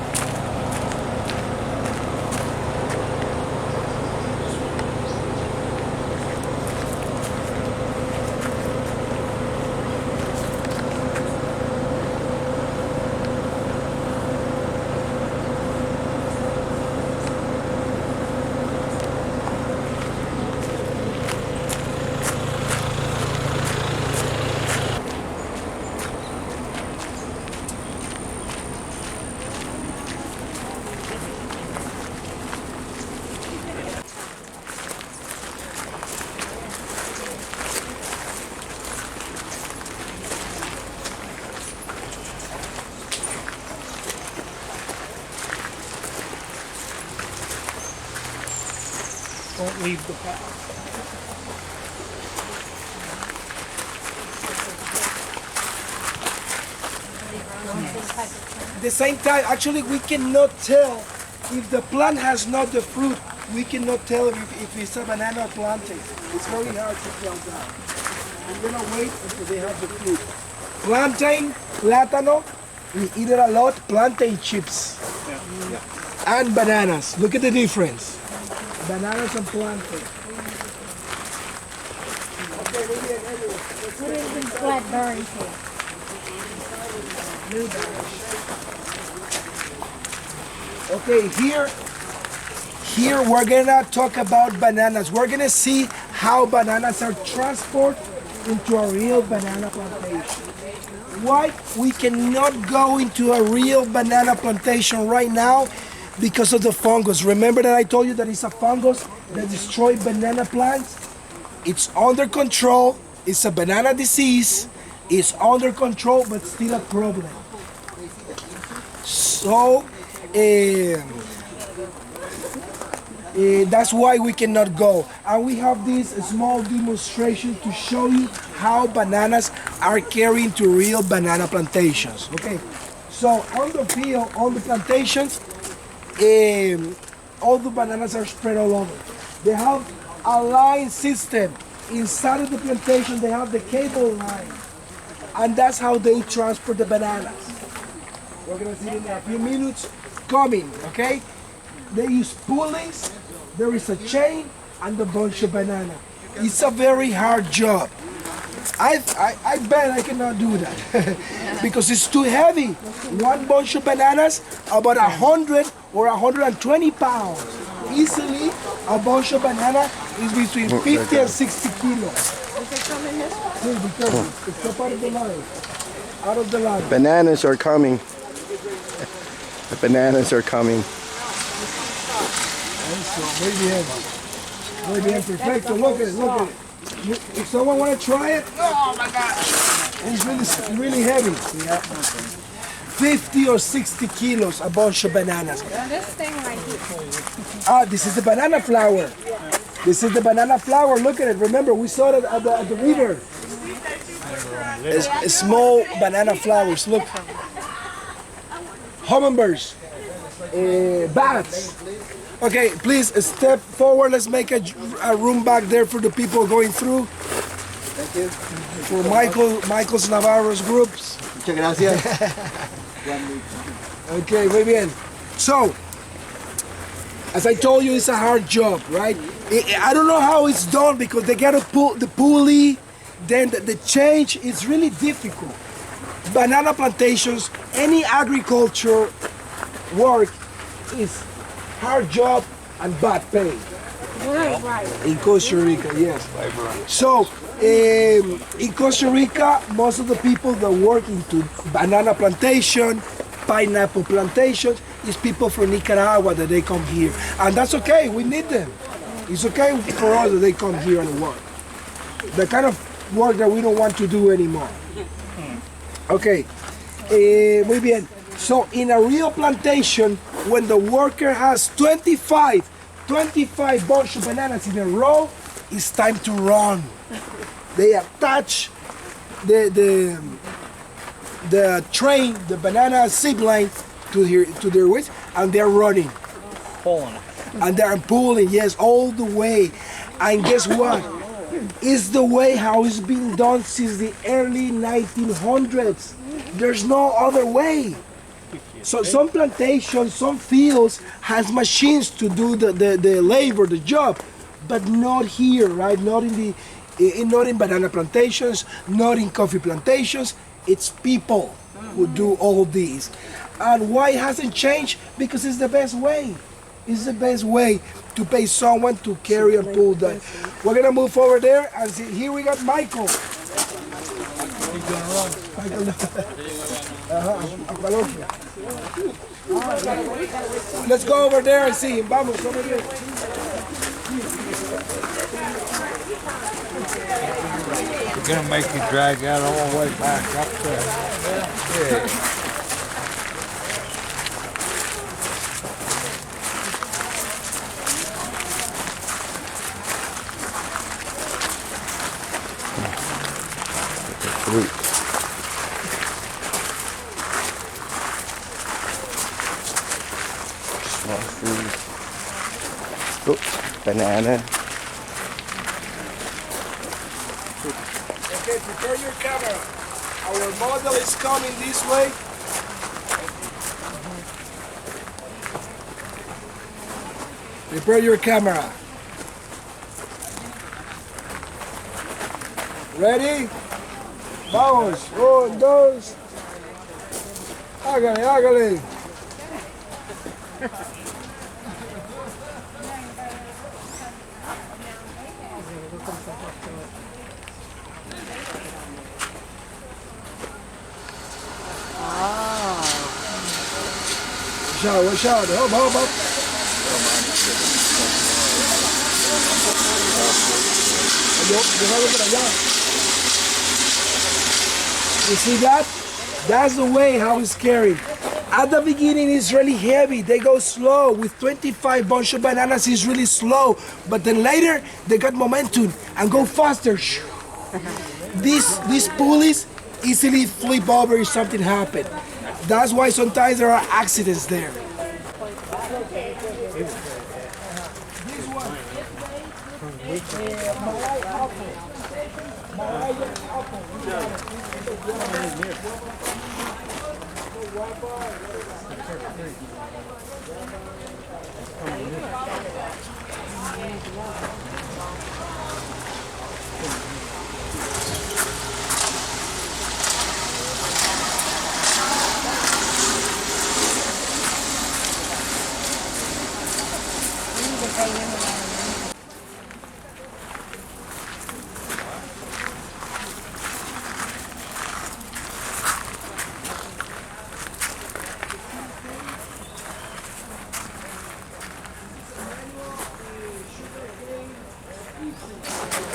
Don't leave the path. At the same time, actually, we cannot tell if the plant has not the fruit. We cannot tell if it's a banana plantain. It's very hard to tell that. We're gonna wait until they have the fruit. Plantain, plátano, we eat it a lot. Plantain chips and bananas. Look at the difference. Bananas and plantain. Okay, we get everywhere. What is these blackberries here? Okay, here we're gonna talk about bananas. We're gonna see how bananas are transported into a real banana plantation. Why we cannot go into a real banana plantation right now? Because of the fungus. Remember that I told you that it's a fungus that destroys banana plants? It's under control. It's a banana disease. It's under control, but still a problem. So that's why we cannot go. And we have this small demonstration to show you how bananas are carried to real banana plantations. Okay. So on the field, on the plantations, all the bananas are spread all over. They have a line system. Inside of the plantation, they have the cable line. And that's how they transport the bananas. We're gonna see it in a few minutes coming, okay? They use pulleys, there is a chain, and a bunch of banana. It's a very hard job. I bet I cannot do that because it's too heavy. One bunch of bananas, about 100 or 120 pounds. Easily, a bunch of banana is between 50 and 60 kilos. Does it come in this one? Please be careful. It's up out of the line. Out of the line. Bananas are coming. The bananas are coming. Muy bien. Muy bien, perfecto. Look at it, look at it. If someone want to try it, oh my gosh, it's really heavy. 50 or 60 kilos, a bunch of bananas. Now this thing right here. This is the banana flower. This is the banana flower. Look at it. Remember, we saw it at the river. It's small banana flowers. Look. Hummingbirds. Bats. Okay, please step forward. Let's make a room back there for the people going through. Thank you. For Michael's Navarro's groups. Muchas gracias. Okay, muy bien. So, as I told you, it's a hard job, right? I don't know how it's done because they gotta pull the pulley, then the change is really difficult. Banana plantations, any agriculture work is hard job and bad pay. Right. In Costa Rica, yes. So, in Costa Rica, most of the people that work into banana plantation, pineapple plantations, is people from Nicaragua that they come here. And that's okay, we need them. It's okay for us that they come here and work. The kind of work that we don't want to do anymore. Okay, muy bien. So in a real plantation, when the worker has 25 bunch of bananas in a row, it's time to run. They attach the train, the banana zip line to their waist, and they're running. Pulling. And they're pulling, yes, all the way. And guess what? It's the way how it's been done since the early 1900s. There's no other way. So some plantations, some fields has machines to do the labor, the job, but not here, right? Not in banana plantations, not in coffee plantations. It's people who do all these. And why it hasn't changed? Because it's the best way. It's the best way to pay someone to carry and pull that. We're gonna move over there and see. Here we got Michael. Let's go over there and see him. Vamos, over there. We're gonna make you drag that all the way back up there. Yeah. Banana. Okay, prepare your camera. Our model is coming this way. Prepare your camera. Ready? Vamos. 1, 2. Hágale, hágale. Watch out, hop. You see that? That's the way how it's carried. At the beginning it's really heavy, they go slow. With 25 bunch of bananas it's really slow, but then later they got momentum and go faster. These pulleys easily flip over if something happened. That's why sometimes there are accidents there.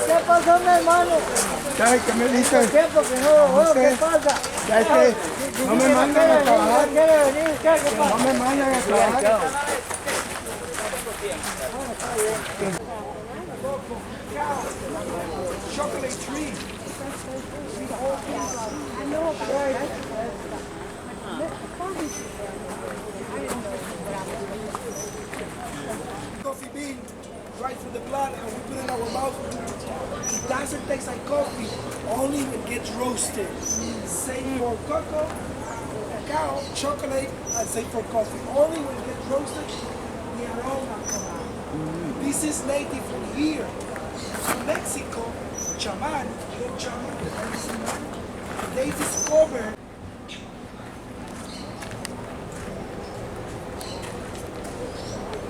¿Qué pasó, mi hermano? ¿Sabes qué me dice? ¿Qué? Porque no, ¿qué pasa? ¿Sabes qué? No me mandan a trabajar. ¿Quiere venir? ¿Qué pasa? No me mandan a trabajar. Chocolate tree. Coffee bean right from the plant and we put it in our mouth. It doesn't taste like coffee, only when it gets roasted. Same for cocoa, cacao, chocolate, and same for coffee. Only when it gets roasted, the aroma comes out. This is native from here. In Mexico, chaman, they discovered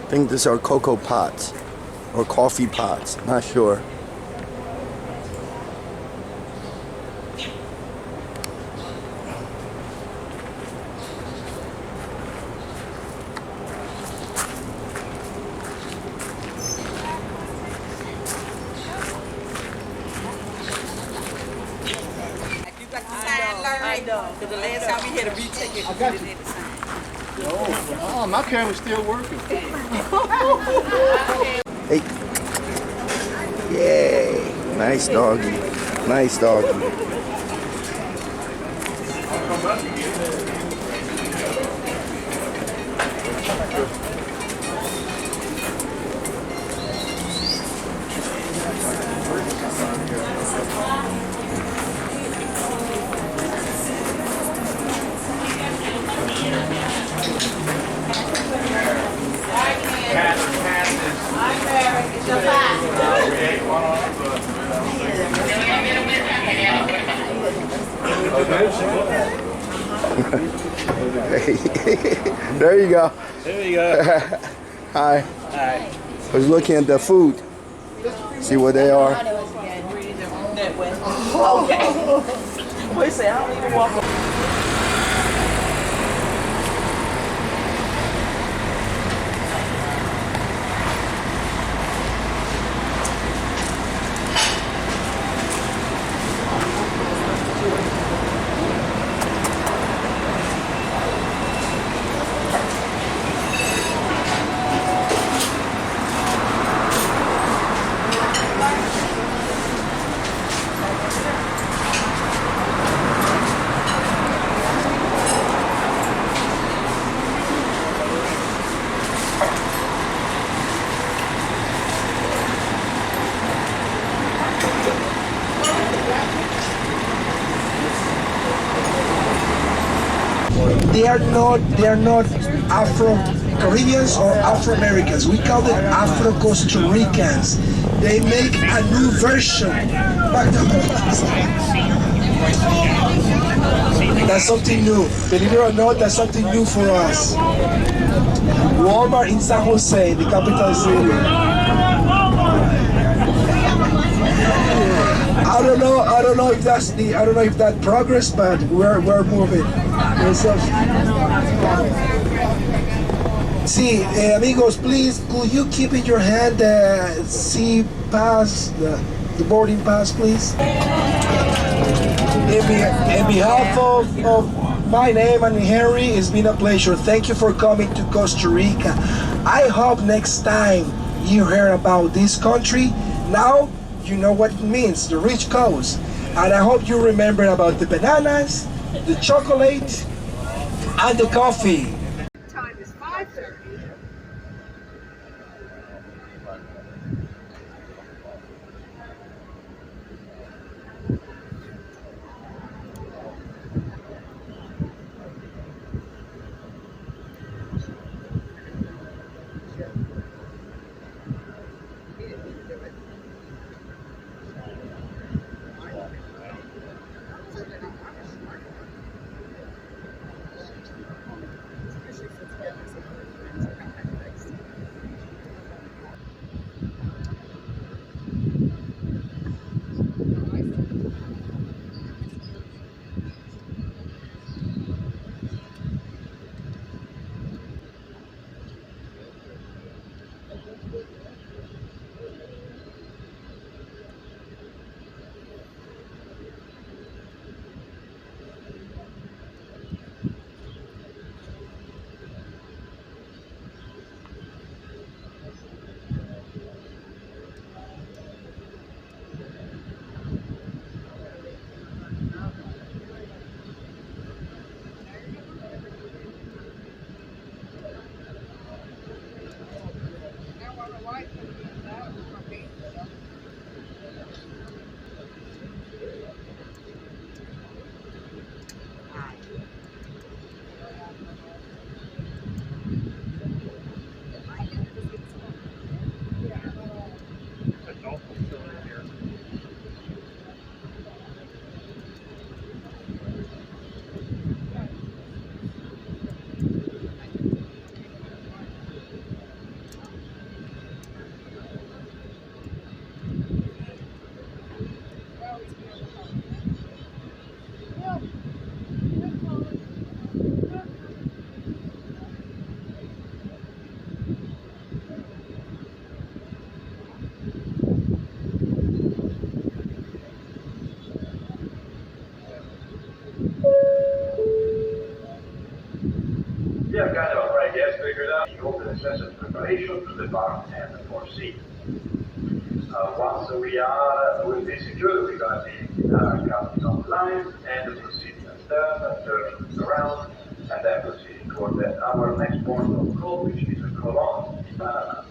I think these are cocoa pots or coffee pots, not sure. Because the last time we had a retake it, we did it the same. Oh, my camera's still working. Hey. Yay. Nice doggy. Nice doggy. There you go. There you go. Hi. Hi. I was looking at the food. See what they are. Okay. Wait, say, I don't even walk. They are not Afro-Caribbeans or Afro-Americans. We call them Afro-Costa Ricans. They make a new version. That's something new. Believe it or not, that's something new for us. Walmart in San Jose, the capital city. I don't know if that's progress, but we're moving. Sí, amigos, please, could you keep in your hand the sea pass, the boarding pass, please? In behalf of my name and Henry, it's been a pleasure. Thank you for coming to Costa Rica. I hope next time you hear about this country, now you know what it means, the rich coast. And I hope you remember about the bananas, the chocolate, and the coffee. Time is 5:30. Yeah, kind of, I guess, figured out the open excessive preparation to the bar and the foresee. Once we'll be secure, we're going to be coming on line and proceeding astern, turning around, and then proceeding toward our next port of call, which is Colon, Panama.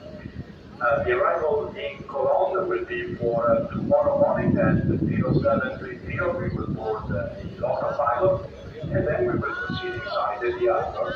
The arrival in Colon will be for tomorrow morning at 0730. We will board the local pilot, and then we will proceed inside the island of